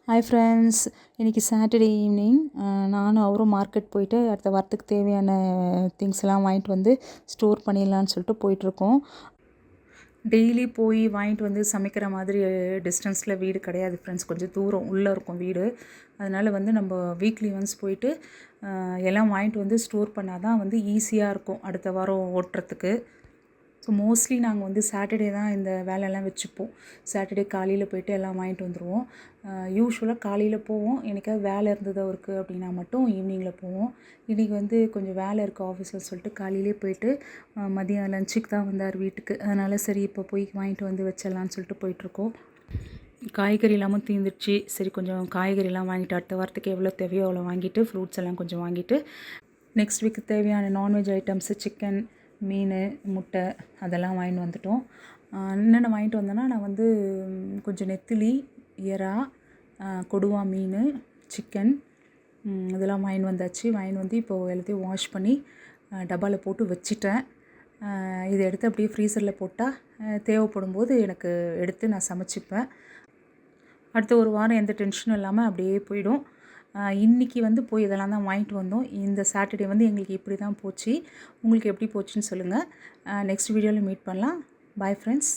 Hi friends, இன்றைக்கி Saturday evening நானும் அவரும் மார்க்கெட் போயிட்டு அடுத்த வாரத்துக்கு தேவையான திங்ஸ் எல்லாம் வாங்கிட்டு வந்து ஸ்டோர் பண்ணிடலான்னு சொல்லிட்டு போயிட்டுருக்கோம். டெய்லி போய் வாங்கிட்டு வந்து சமைக்கிற மாதிரி டிஸ்டன்ஸில் வீடு கிடையாது ஃப்ரெண்ட்ஸ், கொஞ்சம் தூரம் உள்ளே இருக்கும் வீடு. அதனால் வந்து நம்ம வீக்லி ஒன்ஸ் போயிட்டு எல்லாம் வாங்கிட்டு வந்து ஸ்டோர் பண்ணால் தான் வந்து ஈஸியாக இருக்கும் அடுத்த வாரம் ஓட்டுறதுக்கு. ஸோ மோஸ்ட்லி நாங்கள் வந்து சாட்டர்டே தான் இந்த வேலையெல்லாம் வச்சுப்போம். சாட்டர்டே காலையில் போய்ட்டு எல்லாம் வாங்கிட்டு வந்துடுவோம். யூஸ்வலாக காலையில் போவோம், எனக்காவது வேலை இருந்தது அவருக்கு அப்படின்னா மட்டும் ஈவினிங்கில் போவோம். இன்றைக்கி வந்து கொஞ்சம் வேலை இருக்குது ஆஃபீஸில் சொல்லிட்டு காலையிலே போயிட்டு மதியம் லஞ்சுக்கு தான் வந்தார் வீட்டுக்கு. அதனால் சரி இப்போ போய் வாங்கிட்டு வந்து வச்சிடலான்னு சொல்லிட்டு போயிட்டுருக்கோம். காய்கறி இல்லாமல் தீர்ந்துடுச்சு. சரி கொஞ்சம் காய்கறிலாம் வாங்கிட்டு அடுத்த வாரத்துக்கு எவ்வளோ தேவையோ அவ்வளோ வாங்கிட்டு ஃப்ரூட்ஸ் எல்லாம் கொஞ்சம் வாங்கிட்டு நெக்ஸ்ட் வீக்கு தேவையான நான்வெஜ் ஐட்டம்ஸு சிக்கன், மீன், முட்டை அதெல்லாம் வாங்கிட்டு வந்துட்டோம். என்னென்ன வாங்கிட்டு வந்தேன்னா நான் வந்து கொஞ்சம் நெத்திலி, எறா, கொடுவா மீன், சிக்கன் இதெல்லாம் வாங்கிட்டு வந்தாச்சு. வாங்கிட்டு வந்து இப்போது எல்லாத்தையும் வாஷ் பண்ணி டப்பாவில் போட்டு வச்சிட்டேன். இதை எடுத்து அப்படியே ஃப்ரீசரில் போட்டால் தேவைப்படும் போது எனக்கு எடுத்து நான் சமைச்சிப்பேன். அடுத்த ஒரு வாரம் எந்த டென்ஷனும் இல்லாமல் அப்படியே போயிடும். இன்றைக்கி வந்து போய் இதெல்லாம் தான் வாங்கிட்டு வந்தோம். இந்த சாட்டர்டே வந்து எங்களுக்கு இப்படி தான் போச்சு. உங்களுக்கு எப்படி போச்சுன்னு சொல்லுங்கள். நெக்ஸ்ட் வீடியோவில் மீட் பண்ணலாம். Bye friends.